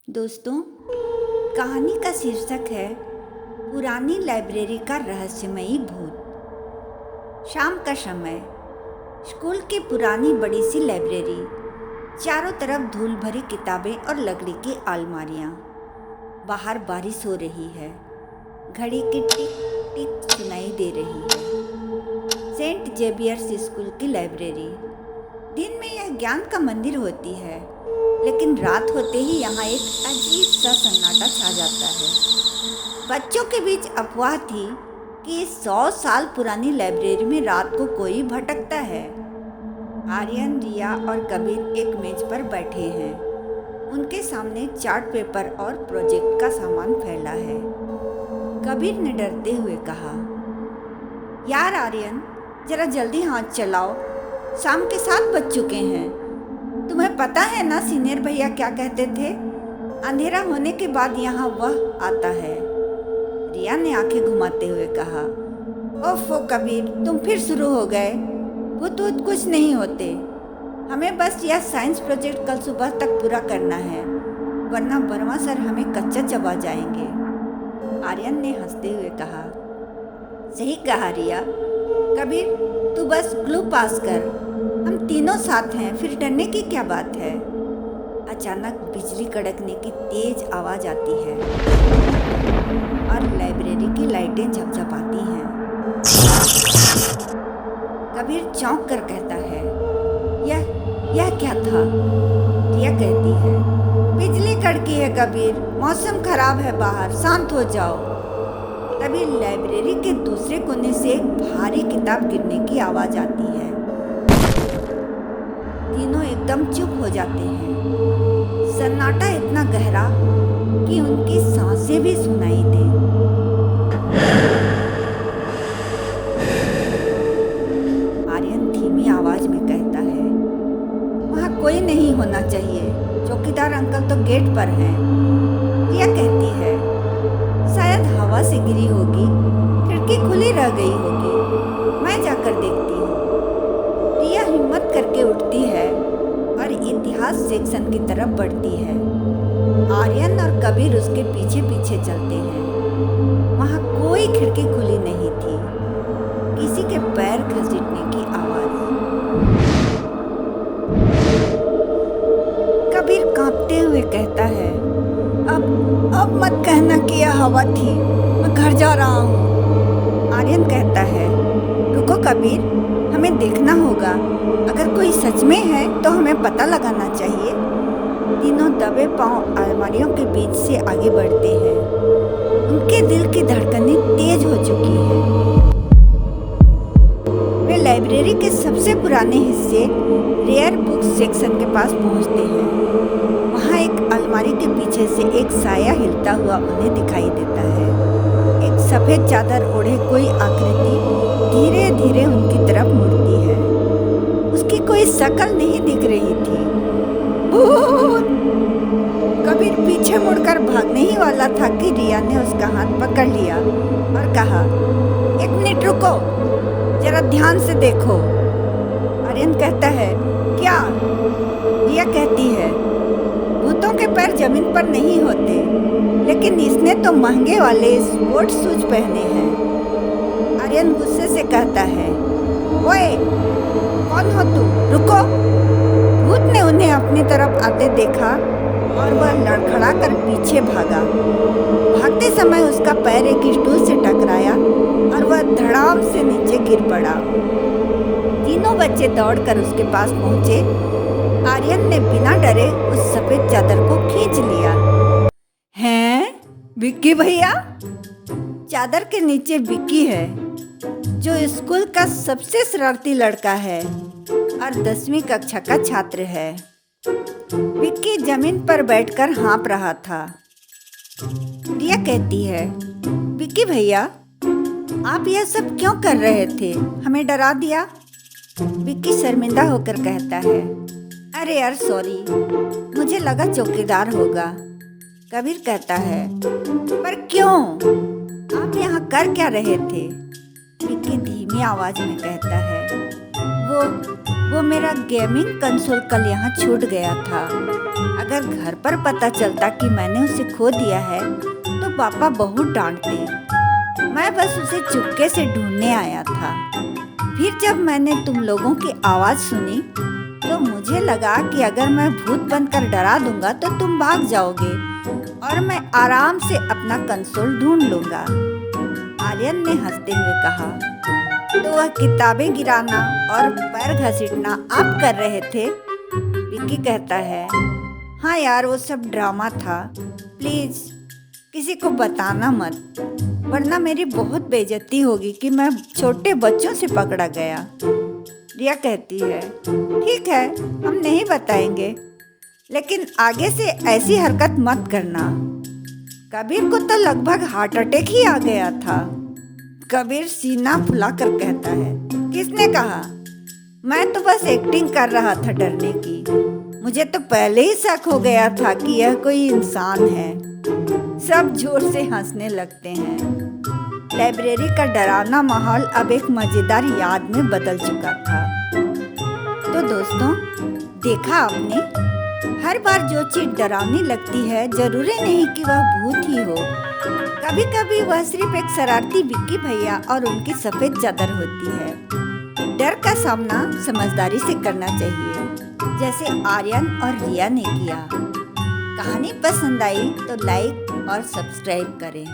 दोस्तों, कहानी का शीर्षक है पुरानी लाइब्रेरी का रहस्यमयी भूत। शाम का समय, स्कूल की पुरानी बड़ी सी लाइब्रेरी, चारों तरफ धूल भरी किताबें और लकड़ी की अलमारियाँ। बाहर बारिश हो रही है, घड़ी की टिक टिक सुनाई दे रही है। सेंट जेवियर्स स्कूल की लाइब्रेरी। दिन में यह ज्ञान का मंदिर होती है, लेकिन रात होते ही यहाँ एक अजीब सा सन्नाटा छा जाता है। बच्चों के बीच अफवाह थी कि इस 100 साल पुरानी लाइब्रेरी में रात को कोई भटकता है। आर्यन, रिया और कबीर एक मेज पर बैठे हैं। उनके सामने चार्ट पेपर और प्रोजेक्ट का सामान फैला है। कबीर ने डरते हुए कहा, यार आर्यन, जरा जल्दी हाथ चलाओ, शाम के 7 बज चुके हैं। तुम्हें पता है ना सीनियर भैया क्या कहते थे, अंधेरा होने के बाद यहाँ वह आता है। रिया ने आंखें घुमाते हुए कहा, ओफो कबीर, तुम फिर शुरू हो गए। भूत कुछ नहीं होते, हमें बस यह साइंस प्रोजेक्ट कल सुबह तक पूरा करना है, वरना वर्मा सर हमें कच्चा चबा जाएंगे। आर्यन ने हंसते हुए कहा, सही कहा रिया। कबीर, तू बस ग्लू पास कर, हम तीनों साथ हैं, फिर डरने की क्या बात है। अचानक बिजली कड़कने की तेज आवाज आती है और लाइब्रेरी की लाइटें झपझपाती हैं। कबीर चौंक कर कहता है, यह क्या था? रिया कहती है, बिजली कड़की है कबीर, मौसम खराब है बाहर, शांत हो जाओ। तभी लाइब्रेरी के दूसरे कोने से एक भारी किताब गिरने की आवाज आती है। तीनों एकदम चुप हो जाते हैं। सन्नाटा इतना गहरा कि उनकी सांसें भी सुनाई दे। आर्यन धीमी आवाज में कहता है, वहाँ कोई नहीं होना चाहिए, चौकीदार अंकल तो गेट पर हैं। रिया कहती है, शायद हवा से गिरी होगी, खिड़की खुली रह गई होगी, मैं जाकर देखती हूँ। रिया हिम्मत करके उठती है और इतिहास सेक्शन की तरफ बढ़ती है। आर्यन और कबीर उसके पीछे पीछे चलते हैं। वहाँ कोई खिड़की खुली नहीं थी, किसी के पैर घसीटने की आवाज। कबीर कांपते हुए कहता है, अब मत कहना कि यह हवा थी, मैं घर जा रहा हूँ। आर्यन कहता है, रुको कबीर, हमें देखना होगा, अगर कोई सच में है तो हमें पता लगाना चाहिए। तीनों दबे पांव अलमारियों के बीच से आगे बढ़ते हैं। उनके दिल की धड़कनें तेज हो चुकी हैं। वे लाइब्रेरी के सबसे पुराने हिस्से रेयर बुक्स सेक्शन के पास पहुंचते हैं। वहां एक अलमारी के पीछे से एक साया हिलता हुआ उन्हें दिखाई देता है। एक सफेद चादर ओढ़े कोई आकृति धीरे धीरे उनकी तरफ मुड़ती है। उसकी कोई शक्ल नहीं दिख रही थी। भूत! कबीर पीछे मुड़कर भागने ही वाला था कि रिया ने उसका हाथ पकड़ लिया और कहा, एक मिनट रुको, जरा ध्यान से देखो। आर्यन कहता है, क्या? रिया कहती है, भूतों के पैर जमीन पर नहीं होते, लेकिन इसने तो महंगे वाले स्पोर्ट्स शूज पहने हैं। आर्यन गुस्से से कहता है, ओए, कौन हो तू? रुको! भूत ने उन्हें अपनी तरफ आते देखा और वह लड़खड़ा कर पीछे भागा। भागते समय उसका पैर एक स्टूल से टकराया और वह धड़ाम से नीचे गिर पड़ा। तीनों बच्चे दौड़कर उसके पास पहुंचे। आर्यन ने बिना डरे उस सफेद चादर को खींच लिया। हैं? विक्की भैया? चादर के नीचे विक्की है, जो स्कूल का सबसे शरारती लड़का है और 10वीं कक्षा का छात्र है। विक्की जमीन पर बैठकर हाँफ रहा था। रिया कहती है, विक्की भैया, आप यह सब क्यों कर रहे थे? हमें डरा दिया। विक्की शर्मिंदा होकर कहता है, अरे यार सॉरी, मुझे लगा चौकीदार होगा। कबीर कहता है, पर क्यों? आप यहाँ कर क्या रहे थे? विक्की धीमी आवाज में कहता है, वो मेरा गेमिंग कंसोल कल यहाँ छूट गया था। अगर घर पर पता चलता कि मैंने उसे खो दिया है तो पापा बहुत डांटते। मैं बस उसे चुपके से ढूंढने आया था। फिर जब मैंने तुम लोगों की आवाज़ सुनी तो मुझे लगा कि अगर मैं भूत बनकर डरा दूंगा तो तुम भाग जाओगे और मैं आराम से अपना कंसोल ढूंढ लूंगा। आर्यन ने हंसते हुए कहा, तो वह किताबें गिराना और पैर घसीटना आप कर रहे थे? विक्की कहता है, हाँ यार, वो सब ड्रामा था। प्लीज किसी को बताना मत, वरना मेरी बहुत बेइज्जती होगी कि मैं छोटे बच्चों से पकड़ा गया। रिया कहती है, ठीक है, हम नहीं बताएंगे, लेकिन आगे से ऐसी हरकत मत करना। कबीर को तो लगभग हार्ट अटैक ही आ गया था। कबीर सीना फुलाकर कहता है, किसने कहा? मैं तो बस एक्टिंग कर रहा था डरने की। मुझे तो पहले ही शक हो गया था कि यह कोई इंसान है। सब जोर से हंसने लगते हैं। लाइब्रेरी का डरावना माहौल अब एक मजेदार याद में बदल चुका था। तो दोस्तों, देखा आपने, हर बार जो चीज डरावनी लगती है जरूरी नहीं कि वह भूत ही हो। कभी कभी वह सिर्फ एक शरारती विक्की भैया और उनकी सफेद चादर होती है। डर का सामना समझदारी से करना चाहिए, जैसे आर्यन और रिया ने किया। कहानी पसंद आई तो लाइक और सब्सक्राइब करें।